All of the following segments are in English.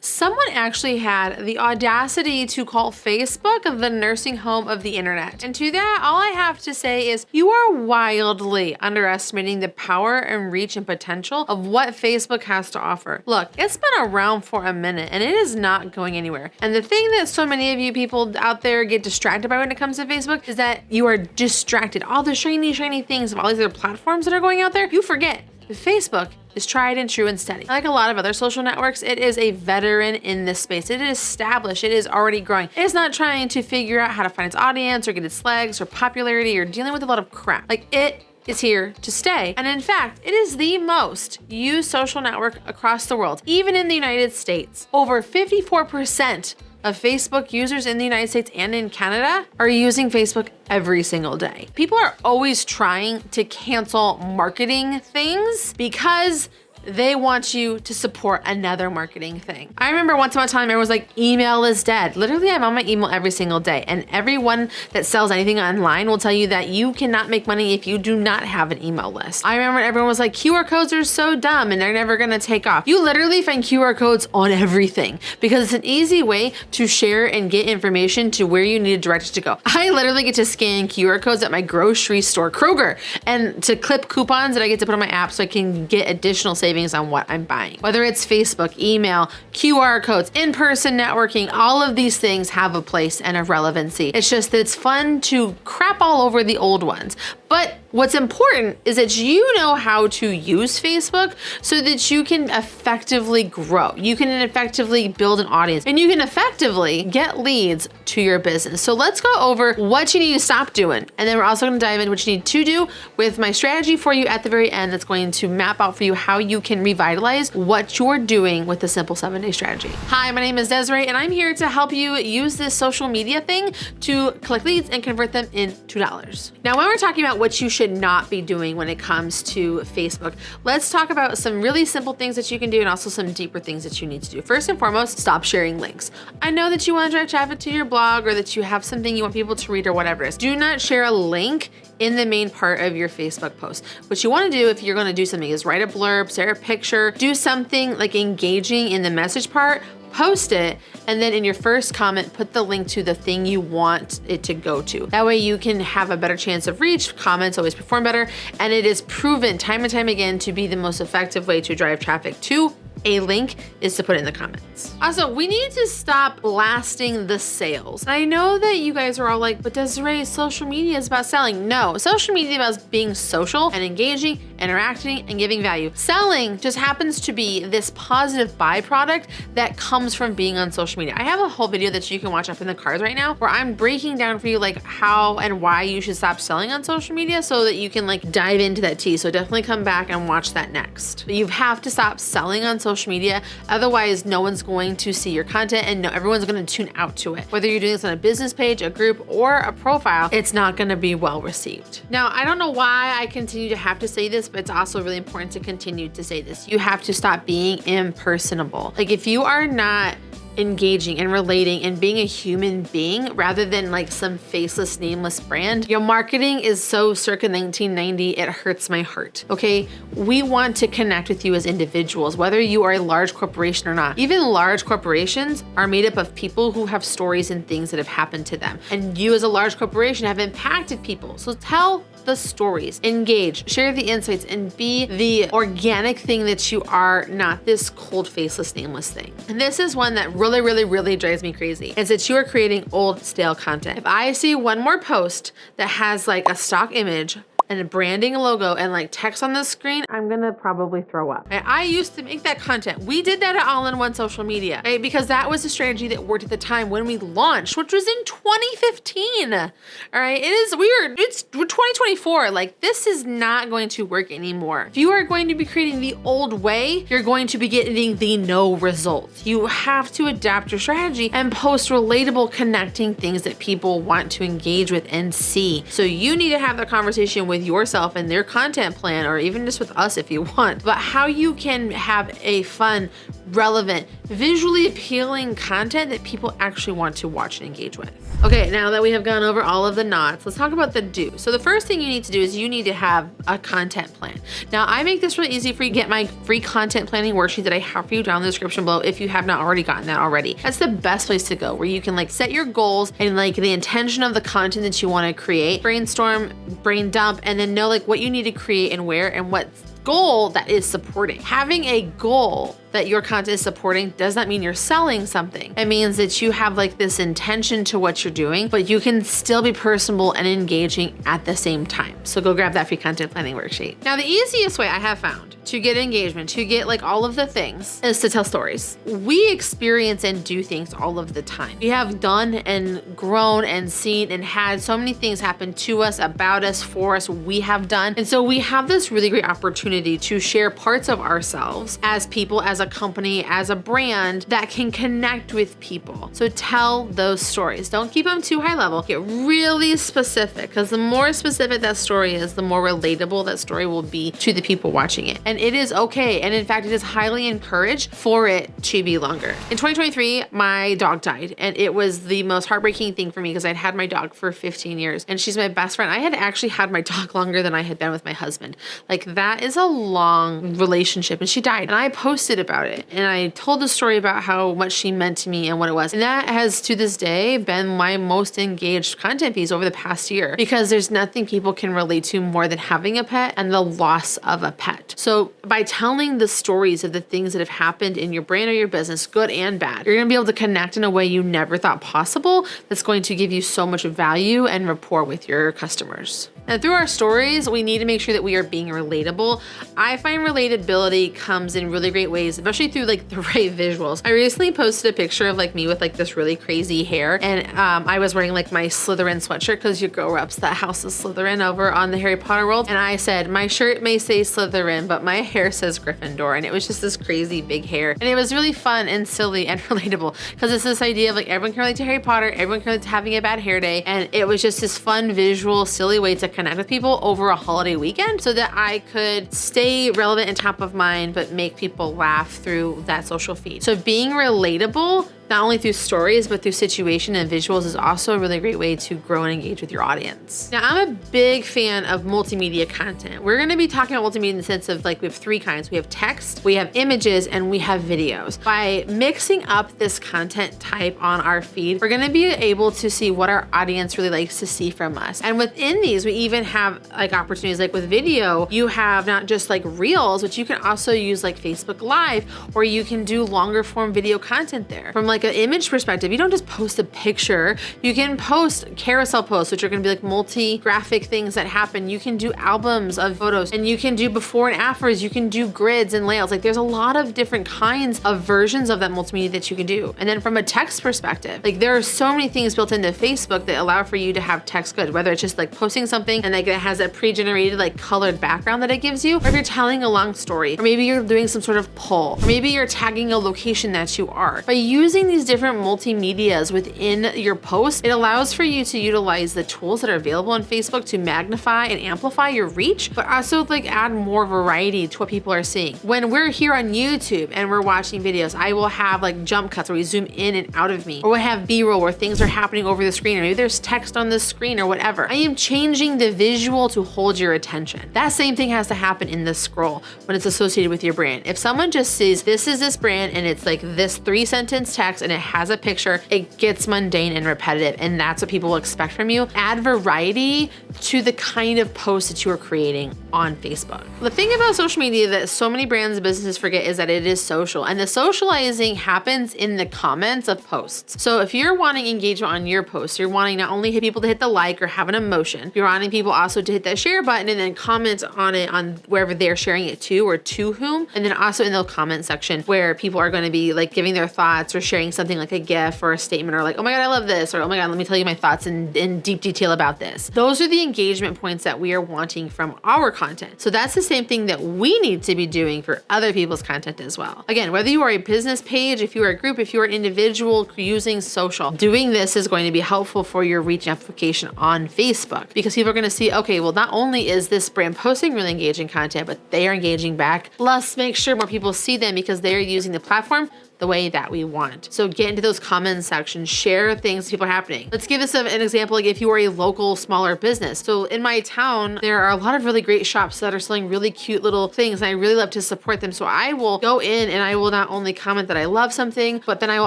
Someone actually had the audacity to call Facebook the nursing home of the internet. And to that, all I have to say is you are wildly underestimating the power and reach and potential of what Facebook has to offer. Look, it's been around for a minute and it is not going anywhere. And the thing that so many of you people out there get distracted by when it comes to Facebook is that you are distracted. All the shiny things of all these other platforms that are going out there, you forget that Facebook is tried and true and steady. Like a lot of other social networks, it is a veteran in this space. It is established. It is already growing. It is not trying to figure out how to find its audience or get its legs or popularity or dealing with a lot of crap. Like, it is here to stay. And in fact, it is the most used social network across the world, even in the United States. Over 54% of Facebook users in the United States and in Canada are using Facebook every single day. People are always trying to cancel marketing things because they want you to support another marketing thing. I remember once upon a time, everyone was like, email is dead. Literally, I'm on my email every single day. And everyone that sells anything online will tell you that you cannot make money if you do not have an email list. I remember everyone was like, QR codes are so dumb and they're never gonna take off. You literally find QR codes on everything because it's an easy way to share and get information to where you need to direct it to go. I literally get to scan QR codes at my grocery store, Kroger, and to clip coupons that I get to put on my app so I can get additional savings on what I'm buying. Whether it's Facebook, email, QR codes, in-person networking, all of these things have a place and a relevancy. It's just that it's fun to crap all over the old ones. But what's important is that you know how to use Facebook so that you can effectively grow. You can effectively build an audience and you can effectively get leads to your business. So let's go over what you need to stop doing. And then we're also gonna dive into what you need to do with my strategy for you at the very end that's going to map out for you how you can revitalize what you're doing with the simple 7-day strategy. Hi, my name is Desiree and I'm here to help you use this social media thing to collect leads and convert them into dollars. Now, when we're talking about what you should not be doing when it comes to Facebook, let's talk about some really simple things that you can do and also some deeper things that you need to do. First and foremost, stop sharing links. I know that you want to drive traffic to your blog or that you have something you want people to read or whatever it is. Do not share a link in the main part of your Facebook post. What you want to do if you're going to do something is write a blurb, share a picture, do something like engaging in the message part, post it, and then in your first comment, put the link to the thing you want it to go to. That way you can have a better chance of reach. Comments always perform better, and it is proven time and time again to be the most effective way to drive traffic to a link is to put it in the comments. Also, we need to stop blasting the sales. I know that you guys are all like, but Desiree, social media is about selling. No, social media is about being social and engaging, interacting, and giving value. Selling just happens to be this positive byproduct that comes from being on social media. I have a whole video that you can watch up in the cards right now where I'm breaking down for you like how and why you should stop selling on social media so that you can like dive into that tea. So definitely come back and watch that next. But you have to stop selling on social media. Otherwise, no one's going to see your content and everyone's going to tune out to it. Whether you're doing this on a business page, a group, or a profile, it's not going to be well received. Now, I don't know why I continue to have to say this, but it's also really important to continue to say this. You have to stop being impersonable. Like if you are not engaging and relating and being a human being rather than like some faceless, nameless brand, your marketing is so circa 1990, it hurts my heart, okay? We want to connect with you as individuals, whether you are a large corporation or not. Even large corporations are made up of people who have stories and things that have happened to them. And you as a large corporation have impacted people. So tell the stories, engage, share the insights, and be the organic thing that you are, not this cold, faceless, nameless thing. And this is one that really drives me crazy, is that you are creating old, stale content. If I see one more post that has like a stock image and a branding logo and like text on the screen, I'm gonna probably throw up. I used to make that content. We did that at All-in-One Social Media, right? Because that was the strategy that worked at the time when we launched, which was in 2015. All right, it's 2024. Like this is not going to work anymore. If you are going to be creating the old way, you're going to be getting the no results. You have to adapt your strategy and post relatable, connecting things that people want to engage with and see. So you need to have that conversation with yourself and their content plan, or even just with us if you want, but how you can have a fun, relevant, visually appealing content that people actually want to watch and engage with. Okay, now that we have gone over all of the nots, let's talk about the do. So the first thing you need to do is you need to have a content plan. Now, I make this really easy for you. Get my free content planning worksheet that I have for you down in the description below if you have not already gotten that already. That's the best place to go, where you can like set your goals and like the intention of the content that you want to create, brainstorm, brain dump, and then know like what you need to create and where and what goal that is supporting. Having a goal that your content is supporting does not mean you're selling something. It means that you have like this intention to what you're doing, but you can still be personable and engaging at the same time. So go grab that free content planning worksheet. Now, the easiest way I have found to get engagement, to get like all of the things, is to tell stories. We experience and do things all of the time. We have done and grown and seen and had so many things happen to us, about us, for us, we have done. And so we have this really great opportunity to share parts of ourselves as people, as a company, as a brand that can connect with people. So tell those stories. Don't keep them too high level. Get really specific, because the more specific that story is, the more relatable that story will be to the people watching it. And it is okay. And in fact, it is highly encouraged for it to be longer. In 2023, my dog died, and it was the most heartbreaking thing for me because I'd had my dog for 15 years and she's my best friend. I had actually had my dog longer than I had been with my husband. Like, that is a long relationship, and she died. And I posted about it, and I told the story about how much she meant to me and what it was. And that has to this day been my most engaged content piece over the past year, because there's nothing people can relate to more than having a pet and the loss of a pet. So by telling the stories of the things that have happened in your brand or your business, good and bad, you're gonna be able to connect in a way you never thought possible. That's going to give you so much value and rapport with your customers. And through our stories, we need to make sure that we are being relatable. I find relatability comes in really great ways, especially through like the right visuals. I recently posted a picture of like me with like this really crazy hair, and I was wearing like my Slytherin sweatshirt, because your girl reps that house of Slytherin over on the Harry Potter world. And I said, my shirt may say Slytherin, but my hair says Gryffindor. And it was just this crazy big hair. And it was really fun and silly and relatable, because it's this idea of like everyone can relate to Harry Potter, everyone can relate to having a bad hair day. And it was just this fun, visual, silly way to connect with people over a holiday weekend, so that I could stay relevant and top of mind, but make people laugh through that social feed. So being relatable, not only through stories, but through situation and visuals, is also a really great way to grow and engage with your audience. Now, I'm a big fan of multimedia content. We're gonna be talking about multimedia in the sense of like, we have three kinds. We have text, we have images, and we have videos. By mixing up this content type on our feed, we're gonna be able to see what our audience really likes to see from us. And within these, we even have like opportunities, like with video, you have not just like reels, but you can also use like Facebook Live, or you can do longer form video content there. From like an image perspective, you don't just post a picture. You can post carousel posts, which are going to be like multi-graphic things that happen. You can do albums of photos, and you can do before and afters. You can do grids and layouts. Like, there's a lot of different kinds of versions of that multimedia that you can do. And then from a text perspective, like, there are so many things built into Facebook that allow for you to have text good, whether it's just like posting something and like it has a pre-generated like colored background that it gives you, or if you're telling a long story, or maybe you're doing some sort of poll, or maybe you're tagging a location that you are. By using these different multimedias within your post, it allows for you to utilize the tools that are available on Facebook to magnify and amplify your reach, but also like add more variety to what people are seeing. When we're here on YouTube and we're watching videos, I will have like jump cuts where we zoom in and out of me, or we'll have B-roll where things are happening over the screen, or maybe there's text on the screen or whatever. I am changing the visual to hold your attention. That same thing has to happen in the scroll when it's associated with your brand. If someone just sees this is this brand and it's like this 3-sentence text and it has a picture, it gets mundane and repetitive, and that's what people will expect from you. Add variety to the kind of post that you are creating on Facebook. The thing about social media that so many brands and businesses forget is that it is social, and the socializing happens in the comments of posts. So if you're wanting engagement on your post, you're wanting not only people to hit the like or have an emotion, you're wanting people also to hit that share button and then comment on it on wherever they're sharing it to or to whom, and then also in the comment section where people are going to be like giving their thoughts or sharing sharing something like a GIF or a statement, or like, oh my God, I love this, or oh my God, let me tell you my thoughts in deep detail about this. Those are the engagement points that we are wanting from our content. So that's the same thing that we need to be doing for other people's content as well. Again, whether you are a business page, if you are a group, if you are an individual using social, doing this is going to be helpful for your reach amplification on Facebook, because people are going to see, okay, well, not only is this brand posting really engaging content, but they are engaging back. Let's make sure more people see them because they're using the platform the way that we want. So get into those comment sections, share things that people are happening. Let's give this an example. Like if you are a local, smaller business. So in my town, there are a lot of really great shops that are selling really cute little things, and I really love to support them. So I will go in and I will not only comment that I love something, but then I will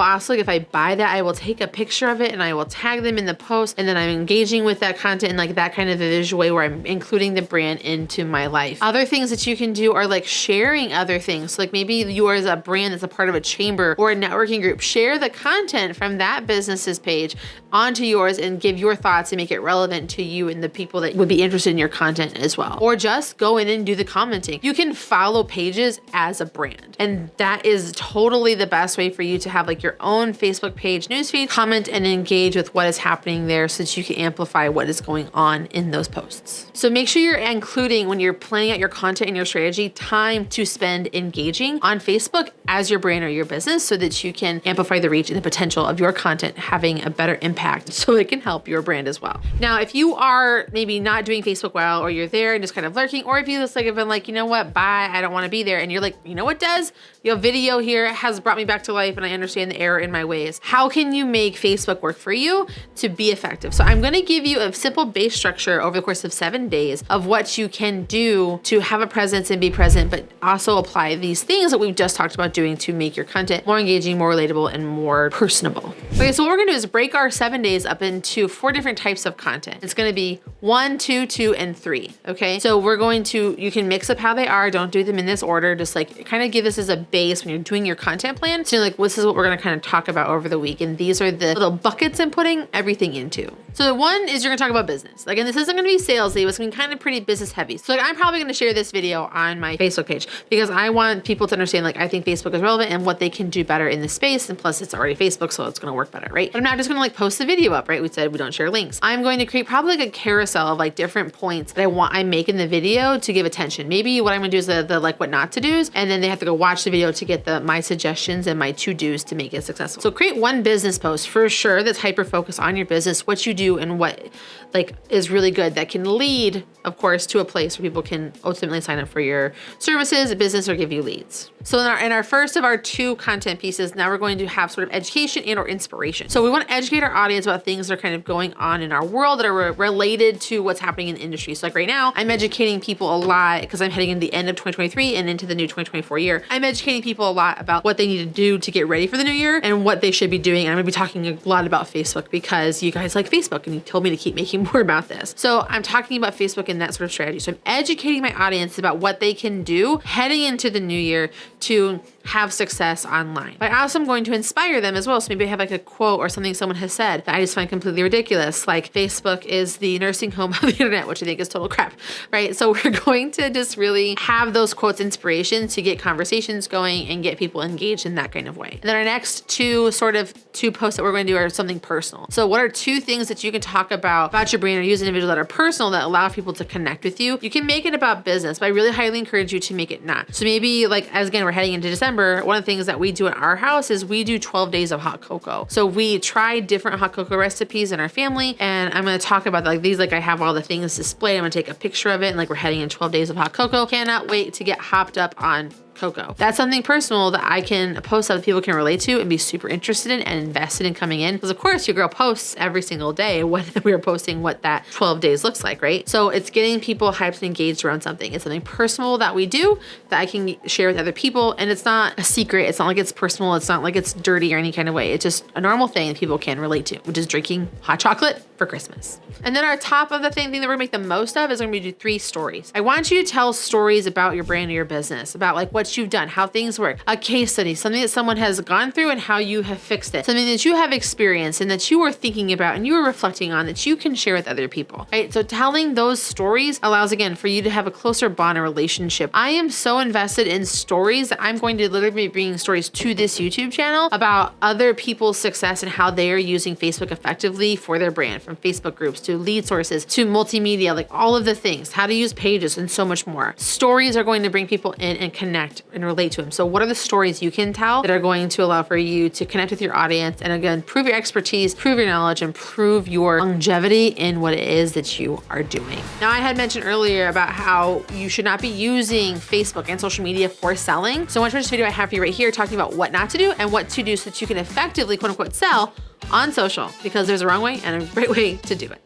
also, if I buy that, I will take a picture of it and I will tag them in the post, and then I'm engaging with that content in like that kind of a visual way where I'm including the brand into my life. Other things that you can do are like sharing other things. So like maybe yours a brand that's a part of a chamber or a networking group, share the content from that business's page onto yours and give your thoughts and make it relevant to you and the people that would be interested in your content as well. Or just go in and do the commenting. You can follow pages as a brand, and that is totally the best way for you to have like your own Facebook page newsfeed, comment and engage with what is happening there so that you can amplify what is going on in those posts. So make sure you're including, when you're planning out your content and your strategy, time to spend engaging on Facebook as your brand or your business, so that you can amplify the reach and the potential of your content having a better impact so it can help your brand as well. Now, if you are maybe not doing Facebook well, or you're there and just kind of lurking, or if you just like have been like, you know what, bye, I don't want to be there. And you're like, you know what, Des? Your video here has brought me back to life and I understand the error in my ways. How can you make Facebook work for you to be effective? So I'm going to give you a simple base structure over the course of 7 days of what you can do to have a presence and be present, but also apply these things that we've just talked about doing to make your content more engaging, more relatable, and more personable. Okay, so what we're gonna do is break our 7 days up into 4 different types of content. It's gonna be 1, 2, 2, and 3, okay? So we're going to, you can mix up how they are, don't do them in this order, just like kind of give this as a base when you're doing your content plan. So you're like, this is what we're gonna kind of talk about over the week, and these are the little buckets I'm putting everything into. So the one is you're gonna talk about business. Again, this isn't gonna be salesy, it's gonna be kind of pretty business heavy. So like, I'm probably gonna share this video on my Facebook page because I want people to understand, like, I think Facebook is relevant and what they can do better in this space. And plus it's already Facebook, so it's gonna work better, right? But I'm not just gonna like post the video up, right? We said we don't share links. I'm going to create probably like a carousel of like different points that I make in the video to give attention. Maybe what I'm gonna do is the like what not to do's, and then they have to go watch the video to get my suggestions and my to-do's to make it successful. So create one business post for sure that's hyper focused on your business, what you do and what like is really good, that can lead, of course, to a place where people can ultimately sign up for your services, business, or give you leads. So in our first of our 2 content pieces, now we're going to have sort of education and or inspiration. So we want to educate our audience about things that are kind of going on in our world that are related to what's happening in the industry. So like right now, I'm educating people a lot because I'm heading into the end of 2023 and into the new 2024 year. I'm educating people a lot about what they need to do to get ready for the new year and what they should be doing. And I'm gonna be talking a lot about Facebook because you guys like Facebook and you told me to keep making more about this. So I'm talking about Facebook and that sort of strategy. So I'm educating my audience about what they can do heading into the new year to have success online. But also I'm going to inspire them as well. So maybe I have like a quote or something someone has said that I just find completely ridiculous. Like Facebook is the nursing home of the internet, which I think is total crap, right? So we're going to just really have those quotes inspiration to get conversations going and get people engaged in that kind of way. And then our next 2 posts that we're going to do are something personal. So what are 2 things that you can talk about your brand or use an individual that are personal that allow people to connect with you? You can make it about business, but I really highly encourage you to make it not. So maybe like, as again, we're heading into December, one of the things that we do at our house is we do 12 days of hot cocoa. So we try different hot cocoa recipes in our family, and I'm going to talk about like these, like I have all the things displayed. I'm going to take a picture of it, and like we're heading in 12 days of hot cocoa. Cannot wait to get hopped up on cocoa. That's something personal that I can post that people can relate to and be super interested in and invested in coming in. Because of course your girl posts every single day when we are posting what that 12 days looks like, right? So it's getting people hyped and engaged around something. It's something personal that we do that I can share with other people. And it's not a secret. It's not like it's personal. It's not like it's dirty or any kind of way. It's just a normal thing that people can relate to, which is drinking hot chocolate for Christmas. And then our top of the thing that we're gonna make the most of is we're gonna do 3 stories. I want you to tell stories about your brand or your business, about like what what you've done, how things work, a case study, something that someone has gone through and how you have fixed it, something that you have experienced and that you are thinking about and you are reflecting on that you can share with other people, right? So telling those stories allows, again, for you to have a closer bond and relationship. I am so invested in stories that I'm going to literally be bringing stories to this YouTube channel about other people's success and how they are using Facebook effectively for their brand, from Facebook groups to lead sources to multimedia, like all of the things, how to use pages and so much more. Stories are going to bring people in and connect and relate to them. So what are the stories you can tell that are going to allow for you to connect with your audience and, again, prove your expertise, prove your knowledge, and prove your longevity in what it is that you are doing. Now, I had mentioned earlier about how you should not be using Facebook and social media for selling. So much for this video I have for you right here, talking about what not to do and what to do so that you can effectively, quote unquote, sell on social, because there's a wrong way and a right way to do it.